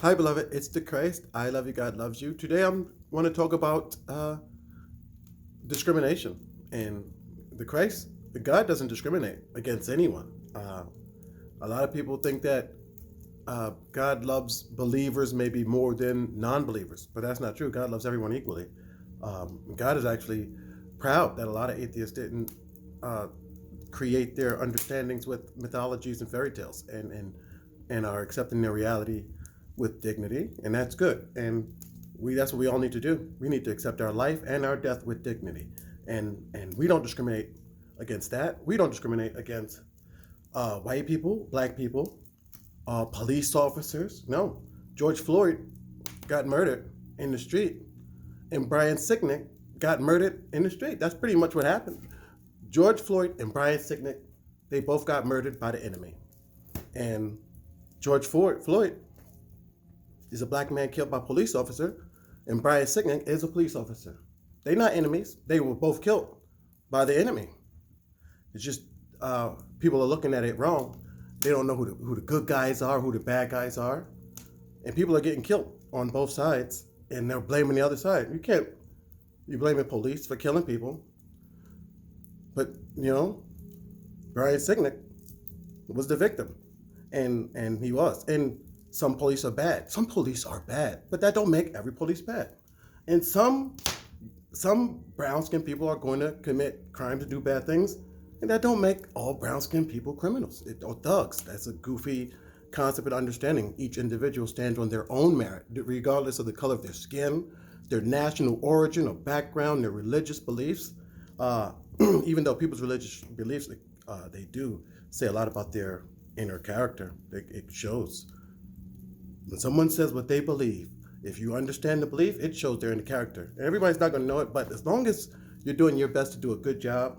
Hi, beloved. It's the Christ. I love you. God loves you. Today, I want to talk about discrimination. And the Christ, the God doesn't discriminate against anyone. A lot of people think that God loves believers maybe more than non-believers, but that's not true. God loves everyone equally. God is actually proud that a lot of atheists didn't uh, create their understandings with mythologies and fairy tales, and are accepting their reality with dignity, and that's good. And that's what we all need to do. We need to accept our life and our death with dignity, and we don't discriminate against that. We don't discriminate against white people, black people, police officers. No, George Floyd got murdered in the street, and Brian Sicknick got murdered in the street. That's pretty much what happened. George Floyd and Brian Sicknick, they both got murdered by the enemy. And George Floyd is a black man killed by a police officer, and Brian Sicknick is a police officer. They're not enemies. They were both killed by the enemy. It's just people are looking at it wrong. They don't know who the good guys are, who the bad guys are, and people are getting killed on both sides, and they're blaming the other side. You blaming police for killing people, but Brian Sicknick was the victim, and he was. And some police are bad. Some police are bad, but that don't make every police bad. And some brown-skinned people are going to commit crimes and do bad things, and that don't make all brown-skinned people criminals or thugs. That's a goofy concept of understanding. Each individual stands on their own merit, regardless of the color of their skin, their national origin or background, their religious beliefs. Even though people's religious beliefs, they do say a lot about their inner character. It shows. When someone says what they believe, if you understand the belief, it shows their inner character. And everybody's not going to know it, but as long as you're doing your best to do a good job,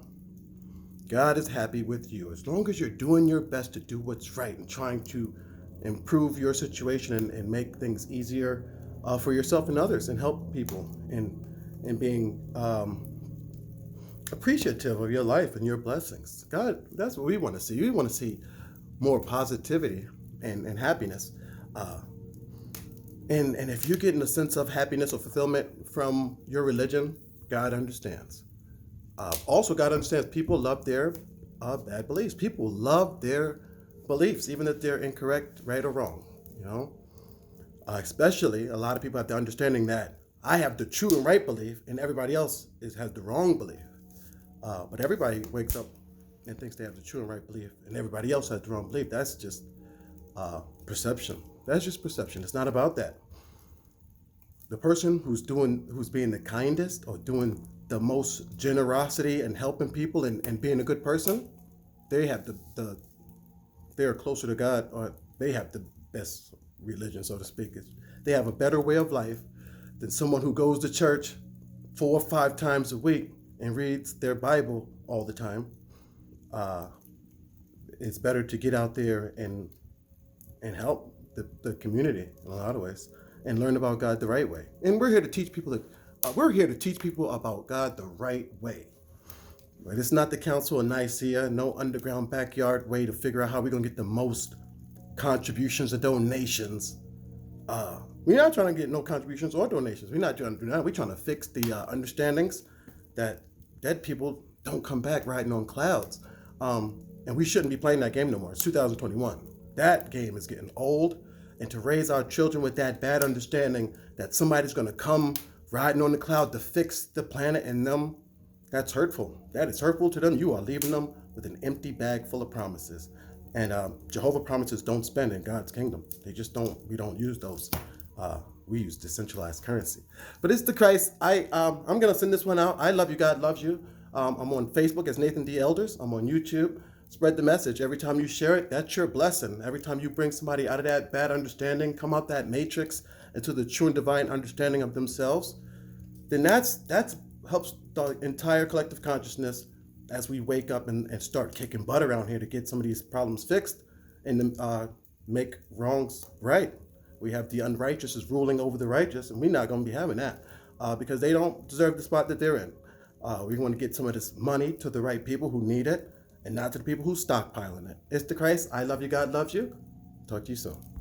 God is happy with you. As long as you're doing your best to do what's right and trying to improve your situation and make things easier for yourself and others, and help people, and being appreciative of your life and your blessings. God, that's what we want to see. We want to see more positivity and happiness. And if you're getting a sense of happiness or fulfillment from your religion, God understands. Also, God understands people love their bad beliefs. People love their beliefs, even if they're incorrect, right or wrong. Especially a lot of people have the understanding that I have the true and right belief, and everybody else has the wrong belief. But everybody wakes up and thinks they have the true and right belief, and everybody else has the wrong belief. That's just perception. That's just perception. It's not about that. The person who's being the kindest or doing the most generosity and helping people and being a good person, they have they're closer to God, or they have the best religion, so to speak. They have a better way of life than someone who goes to church 4 or 5 times a week and reads their Bible all the time. It's better to get out there and help the community in a lot of ways, and learn about God the right way. And we're here to teach people about God the right way. But it's not the Council of Nicaea, no underground backyard way to figure out how we're gonna get the most contributions and donations. We're not trying to get no contributions or donations. We're not trying to do that. We're trying to fix the understandings that dead people don't come back riding on clouds. And we shouldn't be playing that game no more. It's 2021. That game is getting old. And to raise our children with that bad understanding that somebody's going to come riding on the cloud to fix the planet and them, that's hurtful. That is hurtful to them. You are leaving them with an empty bag full of promises. And Jehovah promises don't spend in God's kingdom. They just don't. We don't use those. We use decentralized currency. But it's the Christ. I'm going to send this one out. I love you. God loves you. I'm on Facebook as Nathan D. Elders. I'm on YouTube. Spread the message. Every time you share it, that's your blessing. Every time you bring somebody out of that bad understanding, come out that matrix into the true and divine understanding of themselves, then that's helps the entire collective consciousness as we wake up and start kicking butt around here to get some of these problems fixed and make wrongs right. We have the unrighteous is ruling over the righteous, and we're not going to be having that because they don't deserve the spot that they're in. We want to get some of this money to the right people who need it, and not to the people who stockpiling it. It's the Christ. I love you. God loves you. Talk to you soon.